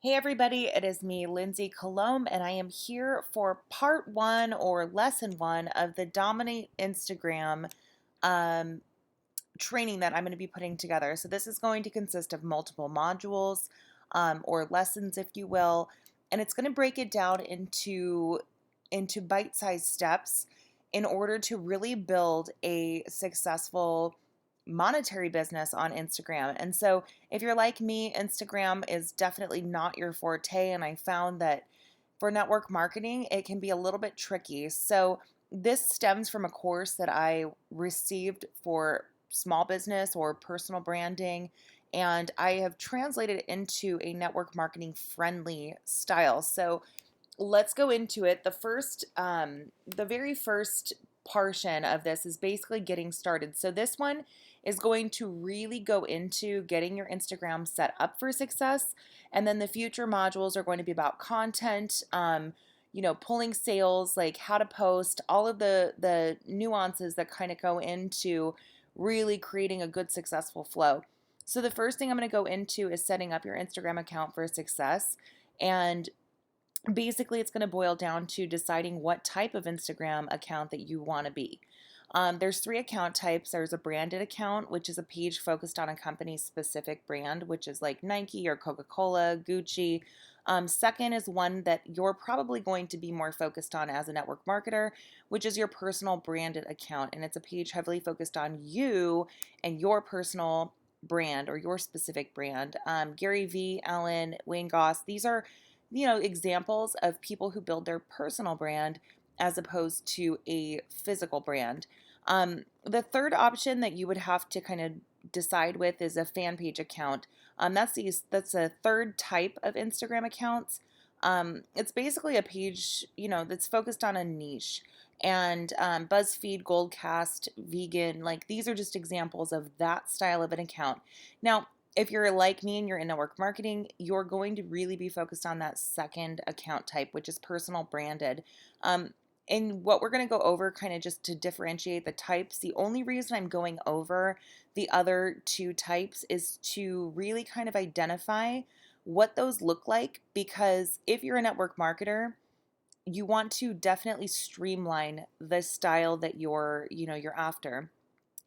Hey everybody, it is me, Lindsay Colombe, and I am here for part one or lesson one of the Dominate Instagram um, training that I'm going to be putting together. So this is going to consist of multiple modules or lessons, if you will, and it's going to break it down into bite-sized steps in order to really build a successful monetary business on Instagram. And so if you're like me, Instagram is definitely not your forte, and I found that for network marketing, it can be a little bit tricky. So this stems from a course that I received for small business or personal branding, and I have translated it into a network marketing friendly style. So let's go into it. The very first portion of this is basically getting started. So this one is going to really go into getting your Instagram set up for success, and then the future modules are going to be about content, pulling sales, like how to post, all of the nuances that kind of go into really creating a good successful flow. So the first thing I'm going to go into is setting up your Instagram account for success. And basically it's going to boil down to deciding what type of Instagram account that you want to be. There's three account types. There's a branded account, which is a page focused on a company's specific brand, which is like Nike or Coca-Cola, Gucci. Second is one that you're probably going to be more focused on as a network marketer, which is your personal branded account. And it's a page heavily focused on you and your personal brand or your specific brand. Gary Vee, Ellen, Wayne Goss, these are examples of people who build their personal brand as opposed to a physical brand. The third option that you would have to kind of decide with is a fan page account. That's a third type of Instagram accounts. It's basically a page, that's focused on a niche. And BuzzFeed, Goldcast, Vegan, like these are just examples of that style of an account. Now, if you're like me and you're in network marketing, you're going to really be focused on that second account type, which is personal branded. And what we're going to go over, kind of just to differentiate the types, the only reason I'm going over the other two types is to really kind of identify what those look like. Because if you're a network marketer, you want to definitely streamline the style that you're after.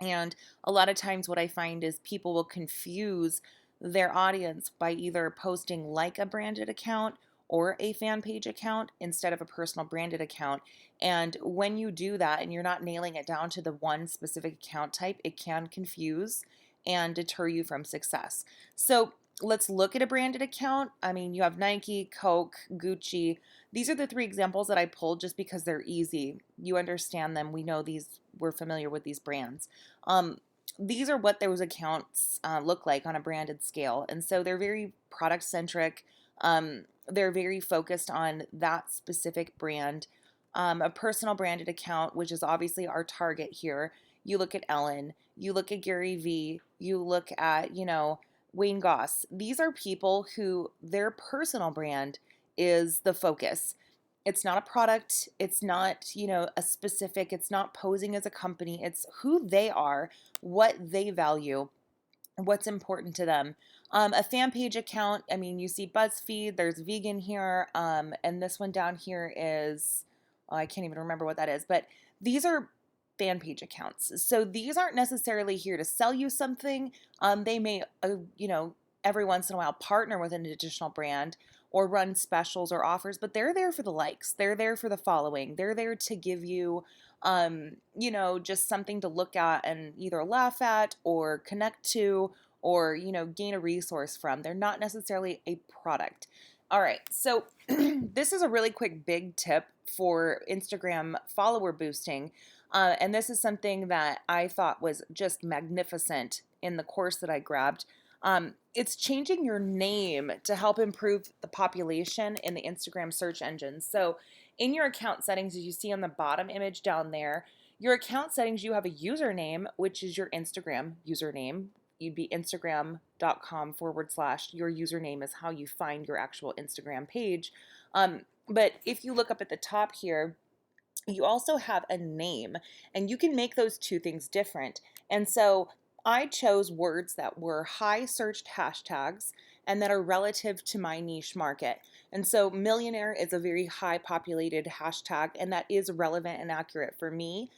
And a lot of times, what I find is people will confuse their audience by either posting like a branded account or a fan page account instead of a personal branded account. And when you do that and you're not nailing it down to the one specific account type, it can confuse and deter you from success. So let's look at a branded account. I mean, you have Nike, Coke, Gucci. These are the three examples that I pulled just because they're easy. You understand them. We know these, we're familiar with these brands. Um, these are what those accounts look like on a branded scale. And so they're very product centric. They're very focused on that specific brand. A personal branded account, which is obviously our target here. You look at Ellen, you look at Gary Vee, you look at, Wayne Goss. These are people who their personal brand is the focus. It's not a product. It's not, a specific, it's not posing as a company. It's who they are, what they value, what's important to them. A fan page account, I mean, you see BuzzFeed, there's vegan here, and this one down here is, oh, I can't even remember what that is, but these are fan page accounts. So these aren't necessarily here to sell you something. They may, every once in a while partner with an additional brand or run specials or offers, but they're there for the likes. They're there for the following. They're there to give you, just something to look at and either laugh at or connect to or, gain a resource from. They're not necessarily a product. All right, so this is a really quick big tip for Instagram follower boosting. And this is something that I thought was just magnificent in the course that I grabbed. It's changing your name to help improve the population in the Instagram search engine. So, in your account settings, as you see on the bottom image down there, your account settings, you have a username, which is your Instagram username. You'd be instagram.com/. Your username is how you find your actual Instagram page. But if you look up at the top here, you also have a name, and you can make those two things different. And so I chose words that were high searched hashtags, and that are relative to my niche market. And so millionaire is a very high populated hashtag, and that is relevant and accurate for me.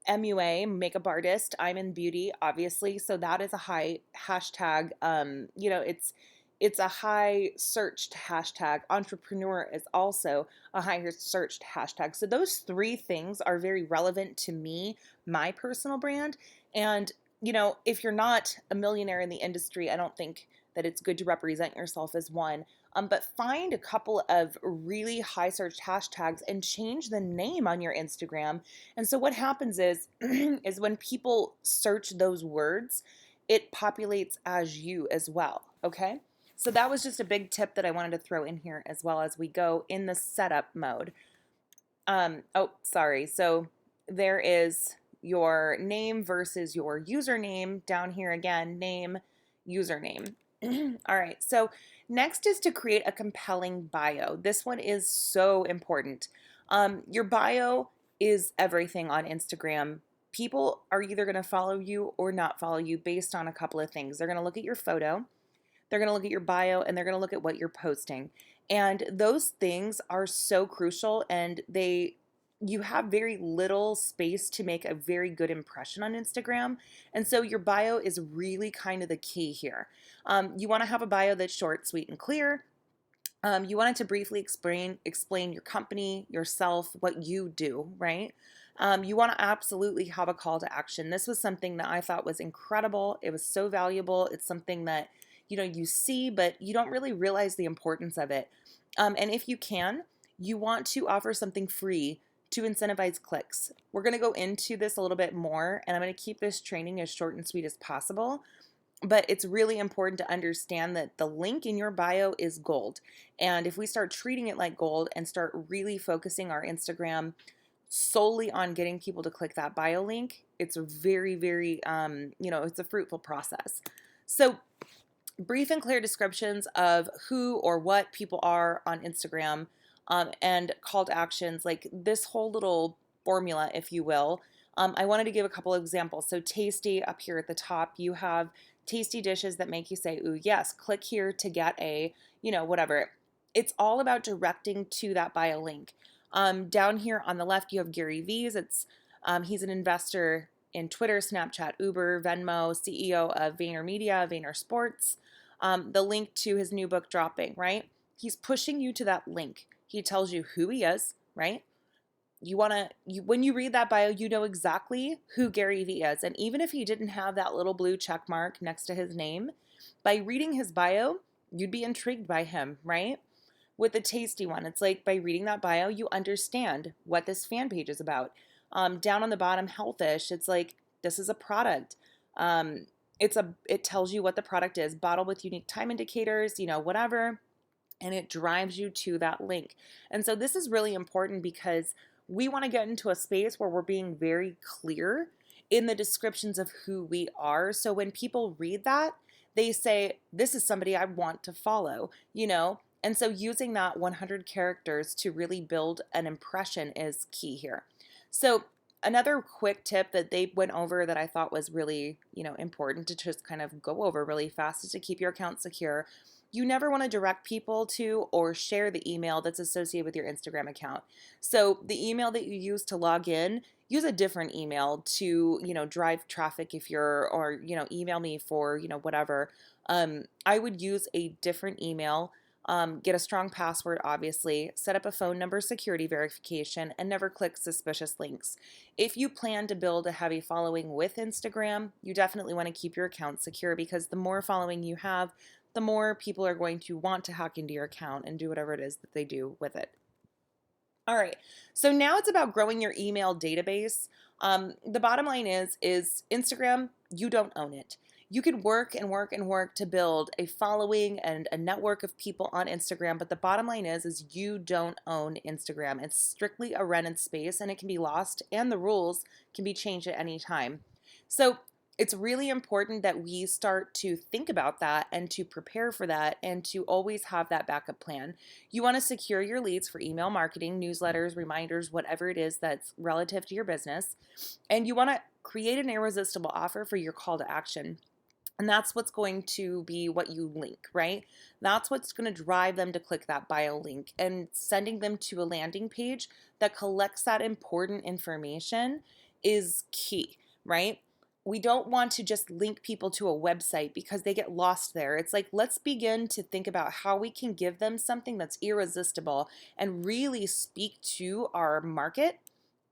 MUA, makeup artist, I'm in beauty, obviously. So that is a high hashtag. It's a high searched hashtag. Entrepreneur is also a higher searched hashtag. So those three things are very relevant to me, my personal brand. And, if you're not a millionaire in the industry, I don't think that it's good to represent yourself as one. But find a couple of really high searched hashtags and change the name on your Instagram. And so what happens is, is when people search those words, it populates as you as well. Okay. So that was just a big tip that I wanted to throw in here as well as we go in the setup mode. Oh, sorry. So there is your name versus your username down here again, name, username. All right. So next is to create a compelling bio. This one is so important. Your bio is everything on Instagram. People are either going to follow you or not follow you based on a couple of things. They're going to look at your photo, they're going to look at your bio, and they're going to look at what you're posting. And those things are so crucial, and you have very little space to make a very good impression on Instagram. And so your bio is really kind of the key here. You want to have a bio that's short, sweet, and clear. You want it to briefly explain your company, yourself, what you do, right? You want to absolutely have a call to action. This was something that I thought was incredible. It was so valuable. It's something that you see, but you don't really realize the importance of it. And if you can, you want to offer something free to incentivize clicks. We're going to go into this a little bit more, and I'm going to keep this training as short and sweet as possible. But it's really important to understand that the link in your bio is gold. And if we start treating it like gold and start really focusing our Instagram solely on getting people to click that bio link, it's a very, very, it's a fruitful process. So brief and clear descriptions of who or what people are on Instagram, and call to actions, like this whole little formula, if you will. I wanted to give a couple of examples. So tasty up here at the top, you have tasty dishes that make you say, ooh, yes, click here to get a, whatever. It's all about directing to that bio link. Down here on the left, you have Gary V's. He's an investor in Twitter, Snapchat, Uber, Venmo, CEO of VaynerMedia, Vayner Sports. The link to his new book dropping, right? He's pushing you to that link. He tells you who he is, right? When you read that bio, you know exactly who Gary Vee is. And even if he didn't have that little blue check mark next to his name, by reading his bio, you'd be intrigued by him, right? With the tasty one, it's like by reading that bio, you understand what this fan page is about. Down on the bottom, healthish, it's like this is a product. It tells you what the product is, bottled with unique time indicators, whatever, and it drives you to that link. And so this is really important because we want to get into a space where we're being very clear in the descriptions of who we are. So when people read that, they say, this is somebody I want to follow, And so using that 100 characters to really build an impression is key here. So another quick tip that they went over that I thought was really, important to just kind of go over really fast is to keep your account secure. You never want to direct people to or share the email that's associated with your Instagram account. So the email that you use to log in, use a different email to, drive traffic or email me for, whatever. I would use a different email. Get a strong password, obviously, set up a phone number security verification, and never click suspicious links. If you plan to build a heavy following with Instagram, you definitely want to keep your account secure because the more following you have, the more people are going to want to hack into your account and do whatever it is that they do with it. All right, so now it's about growing your email database. The bottom line is Instagram, you don't own it. You could work and work and work to build a following and a network of people on Instagram, but the bottom line is you don't own Instagram. It's strictly a rented space and it can be lost and the rules can be changed at any time. So it's really important that we start to think about that and to prepare for that and to always have that backup plan. You want to secure your leads for email marketing, newsletters, reminders, whatever it is that's relative to your business. And you want to create an irresistible offer for your call to action. And that's what's going to be what you link, right? That's what's going to drive them to click that bio link, and sending them to a landing page that collects that important information is key, right? We don't want to just link people to a website because they get lost there. It's like, let's begin to think about how we can give them something that's irresistible and really speak to our market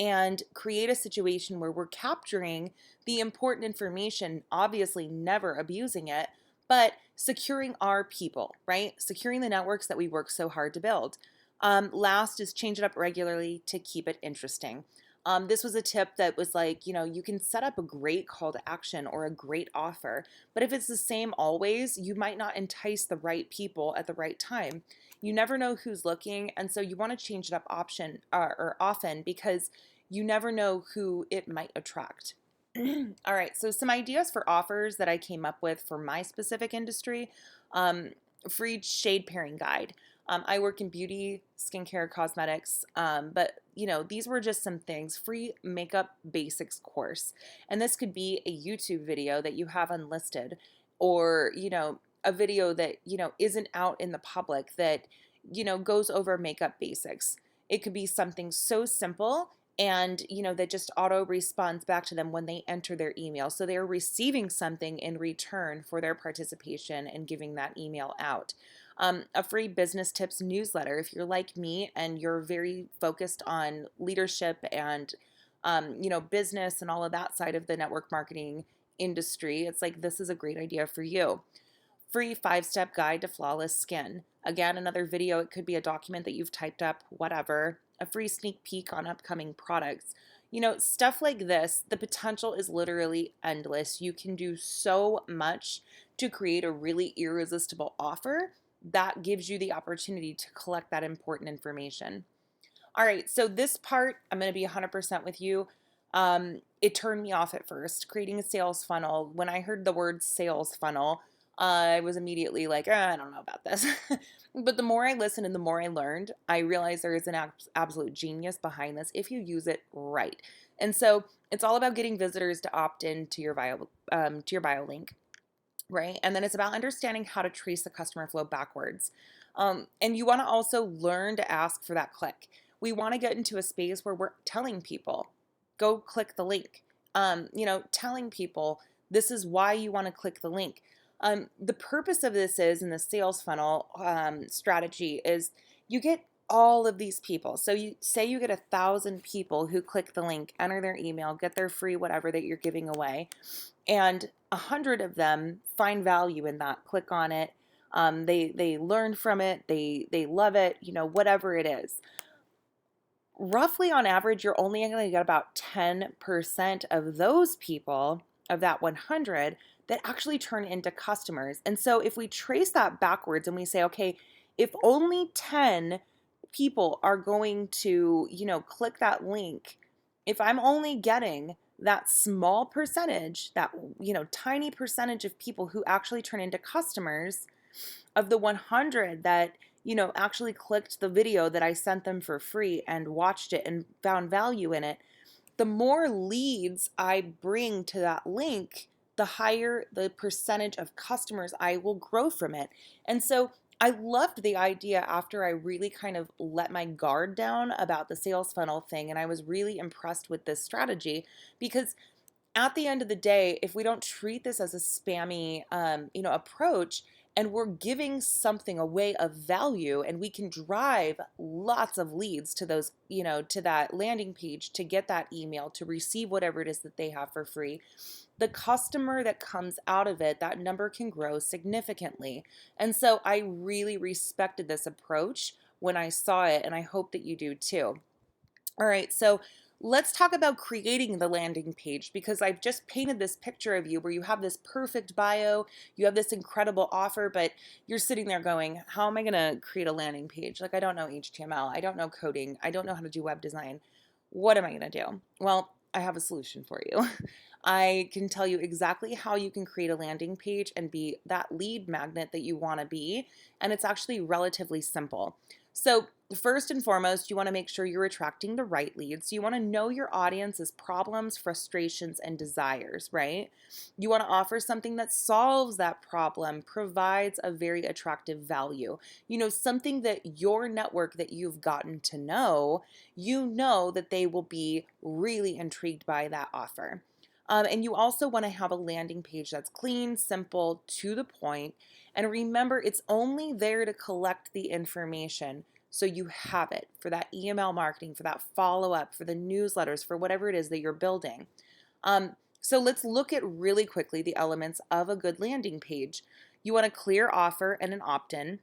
and create a situation where we're capturing the important information, obviously never abusing it, but securing our people, right? Securing the networks that we work so hard to build. Last is change it up regularly to keep it interesting. This was a tip that was like, you can set up a great call to action or a great offer, but if it's the same always, you might not entice the right people at the right time. You never know who's looking, and so you want to change it up option or often, because you never know who it might attract. All right, so some ideas for offers that I came up with for my specific industry. Um, Free shade pairing guide. I work in beauty, skincare, cosmetics, but these were just some things. Free makeup basics course, and this could be a YouTube video that you have unlisted, or a video that isn't out in the public that goes over makeup basics. It could be something so simple, and that just auto responds back to them when they enter their email, so they're receiving something in return for their participation and giving that email out. A free business tips newsletter. If you're like me and you're very focused on leadership and business and all of that side of the network marketing industry, it's like this is a great idea for you. Free 5-step guide to flawless skin. Again, another video. It could be a document that you've typed up, whatever. A free sneak peek on upcoming products. Stuff like this, the potential is literally endless. You can do so much to create a really irresistible offer that gives you the opportunity to collect that important information. All right, so this part, I'm going to be 100% with you. It turned me off at first, creating a sales funnel. When I heard the word sales funnel, I was immediately like, I don't know about this. But the more I listened and the more I learned, I realized there is an absolute genius behind this if you use it right. And so it's all about getting visitors to opt in to your bio link, right? And then it's about understanding how to trace the customer flow backwards. And you want to also learn to ask for that click. We want to get into a space where we're telling people, go click the link. Telling people this is why you want to click the link. The purpose of this is, in the sales funnel strategy, is you get all of these people. So you say you get 1,000 people who click the link, enter their email, get their free whatever that you're giving away, and 100 of them find value in that, click on it. They learn from it, they love it, whatever it is. Roughly on average, you're only going to get about 10% of those people, of that 100, that actually turn into customers. And so if we trace that backwards and we say, okay, if only 10 people are going to, click that link, if I'm only getting that small percentage, that, tiny percentage of people who actually turn into customers, of the 100 that, actually clicked the video that I sent them for free and watched it and found value in it, the more leads I bring to that link, the higher the percentage of customers I will grow from it. And so I loved the idea after I really kind of let my guard down about the sales funnel thing. And I was really impressed with this strategy, because at the end of the day, if we don't treat this as a spammy, approach, and we're giving something away of value, and we can drive lots of leads to those, to that landing page, to get that email, to receive whatever it is that they have for free, the customer that comes out of it, that number can grow significantly. And so I really respected this approach when I saw it, and I hope that you do too. All right, so let's talk about creating the landing page, because I've just painted this picture of you where you have this perfect bio, you have this incredible offer, but you're sitting there going, how am I going to create a landing page? Like, I don't know HTML, I don't know coding, I don't know how to do web design. What am I going to do? Well, I have a solution for you. I can tell you exactly how you can create a landing page and be that lead magnet that you want to be. And it's actually relatively simple. So, first and foremost, you want to make sure you're attracting the right leads. You want to know your audience's problems, frustrations, and desires, right? You want to offer something that solves that problem, provides a very attractive value. Something that your network that you've gotten to know, that they will be really intrigued by that offer. And you also want to have a landing page that's clean, simple, to the point. And remember, it's only there to collect the information. So you have it for that email marketing, for that follow up, for the newsletters, for whatever it is that you're building. So let's look at really quickly the elements of a good landing page. You want a clear offer and an opt in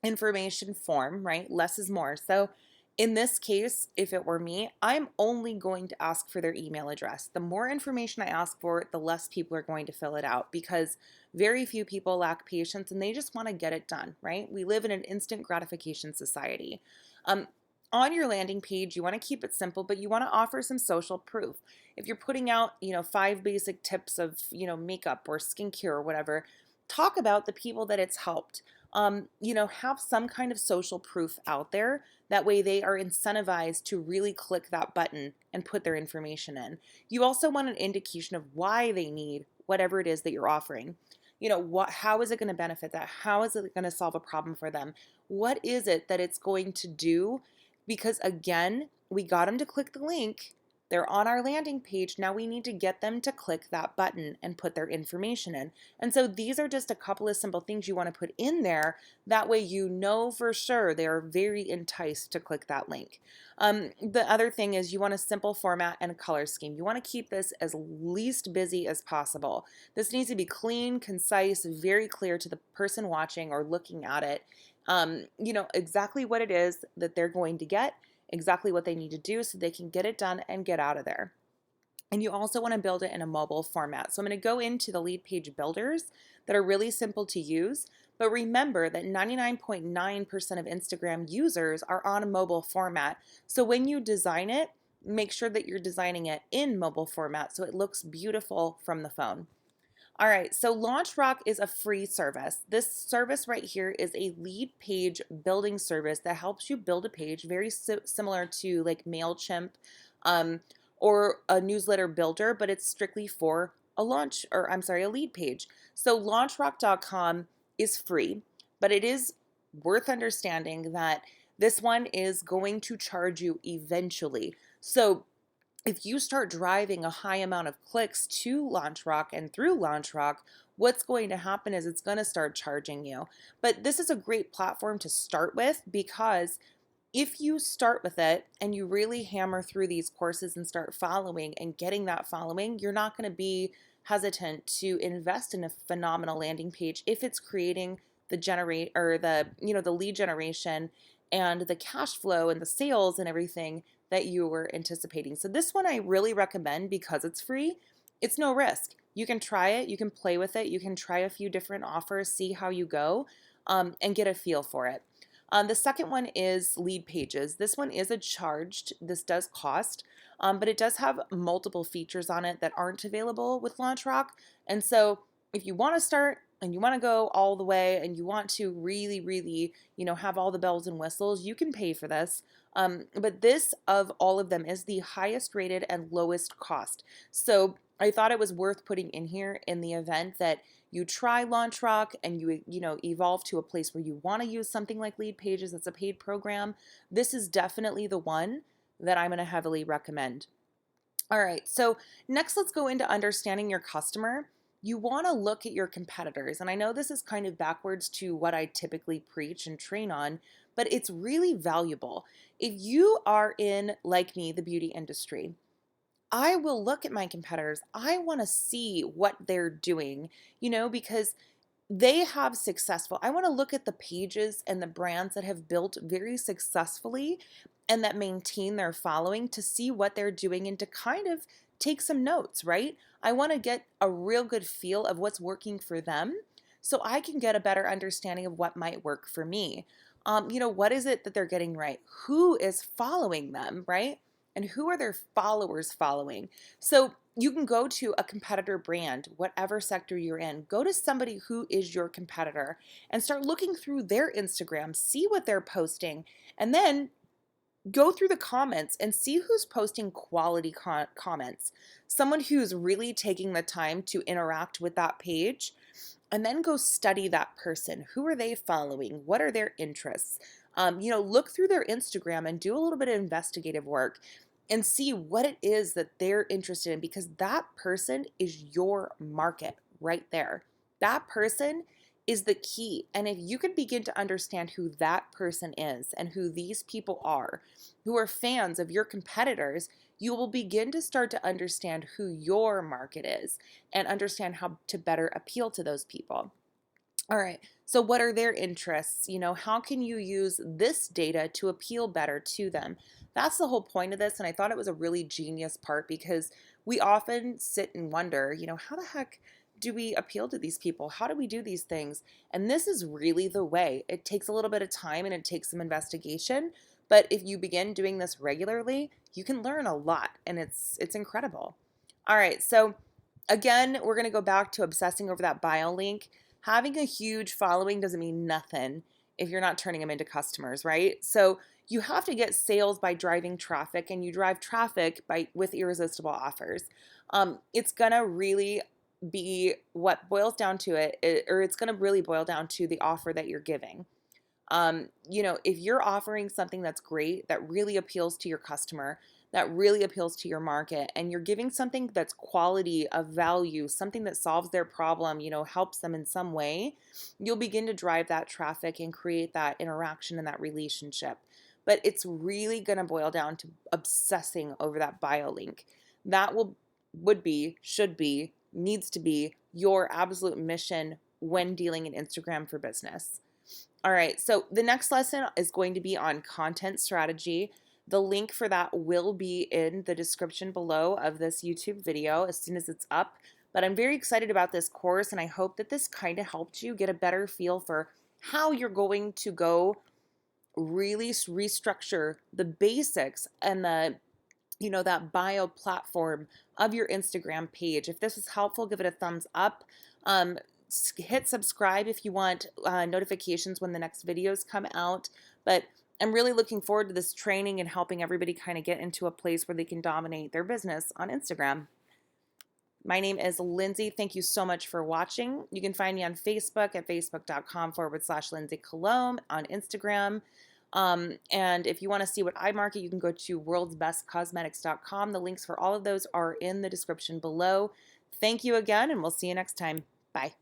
information form, right? Less is more. So in this case, if it were me, I'm only going to ask for their email address. The more information I ask for, the less people are going to fill it out because very few people lack patience and they just want to get it done, right? We live in an instant gratification society. Um, on your landing page, you want to keep it simple, but you want to offer some social proof. If you're putting out, 5 basic tips of, makeup or skincare or whatever, talk about the people that it's helped. Have some kind of social proof out there. That way they are incentivized to really click that button and put their information in. You also want an indication of why they need whatever it is that you're offering. How is it going to benefit that? How is it going to solve a problem for them? What is it that it's going to do? Because again, we got them to click the link. They're on our landing page. Now we need to get them to click that button and put their information in. And so these are just a couple of simple things you want to put in there. That way you know for sure they are very enticed to click that link. The other thing is you want a simple format and a color scheme. You want to keep this as least busy as possible. This needs to be clean, concise, very clear to the person watching or looking at it. Exactly what it is that they're going to get, exactly what they need to do so they can get it done and get out of there. And you also want to build it in a mobile format. So I'm going to go into the lead page builders that are really simple to use. But remember that 99.9% of Instagram users are on a mobile format. So when you design it, make sure that you're designing it in mobile format so it looks beautiful from the phone. All right, so LaunchRock is a free service. This service right here is a lead page building service that helps you build a page very similar to like MailChimp or a newsletter builder, but it's strictly for a lead page. So launchrock.com is free, but it is worth understanding that this one is going to charge you eventually. So if you start driving a high amount of clicks to LaunchRock and through LaunchRock, what's going to happen is it's going to start charging you. But this is a great platform to start with because if you start with it and you really hammer through these courses and start following and getting that following, you're not going to be hesitant to invest in a phenomenal landing page if it's creating the lead generation and the cash flow and the sales and everything that you were anticipating. So this one I really recommend because it's free. It's no risk. You can try it, you can play with it, you can try a few different offers, see how you go, and get a feel for it. The second one is lead pages. This one is this does cost, but it does have multiple features on it that aren't available with LaunchRock. And so if you want to start and you want to go all the way and you want to really, really, have all the bells and whistles, you can pay for this. But this of all of them is the highest rated and lowest cost. So I thought it was worth putting in here in the event that you try LaunchRock and you evolve to a place where you want to use something like Lead Pages. It's a paid program. This is definitely the one that I'm going to heavily recommend. All right, so next let's go into understanding your customer. You want to look at your competitors, and I know this is kind of backwards to what I typically preach and train on, but it's really valuable. If you are in, like me, the beauty industry, I will look at my competitors. I want to see what they're doing, because they have I want to look at the pages and the brands that have built very successfully and that maintain their following to see what they're doing and to kind of take some notes, right? I want to get a real good feel of what's working for them so I can get a better understanding of what might work for me. What is it that they're getting right? Who is following them, right? and who are their followers following. So you can go to a competitor brand, whatever sector you're in, go to somebody who is your competitor and start looking through their Instagram, see what they're posting, and then go through the comments and see who's posting quality comments. Someone who's really taking the time to interact with that page, and then go study that person. Who are they following? What are their interests? Look through their Instagram and do a little bit of investigative work and see what it is that they're interested in, because that person is your market right there. That person is the key. And if you can begin to understand who that person is and who these people are, who are fans of your competitors, you will begin to start to understand who your market is and understand how to better appeal to those people. All right. So what are their interests? How can you use this data to appeal better to them? That's the whole point of this. And I thought it was a really genius part, because we often sit and wonder, how the heck do we appeal to these people? How do we do these things? And this is really the way. It takes a little bit of time and it takes some investigation. But if you begin doing this regularly, you can learn a lot, and it's incredible. All right. So again, we're going to go back to obsessing over that bio link. Having a huge following doesn't mean nothing if you're not turning them into customers, right? So you have to get sales by driving traffic, and you drive traffic with irresistible offers. It's gonna really be what boils down to or it's gonna really boil down to the offer that you're giving. If you're offering something that's great, that really appeals to your customer, that really appeals to your market, and you're giving something that's quality of value, something that solves their problem, helps them in some way, you'll begin to drive that traffic and create that interaction and that relationship. But it's really going to boil down to obsessing over that bio link. That would be, should be, needs to be your absolute mission when dealing in Instagram for business. All right, so the next lesson is going to be on content strategy. The link for that will be in the description below of this YouTube video as soon as it's up. But I'm very excited about this course, and I hope that this kind of helped you get a better feel for how you're going to go really restructure the basics and that bio platform of your Instagram page. If this was helpful, give it a thumbs up. Hit subscribe if you want notifications when the next videos come out. But I'm really looking forward to this training and helping everybody kind of get into a place where they can dominate their business on Instagram. My name is Lindsay. Thank you so much for watching. You can find me on Facebook at facebook.com/Lindsay Colombe, on Instagram. And if you want to see what I market, you can go to worldsbestcosmetics.com. The links for all of those are in the description below. Thank you again, and we'll see you next time. Bye.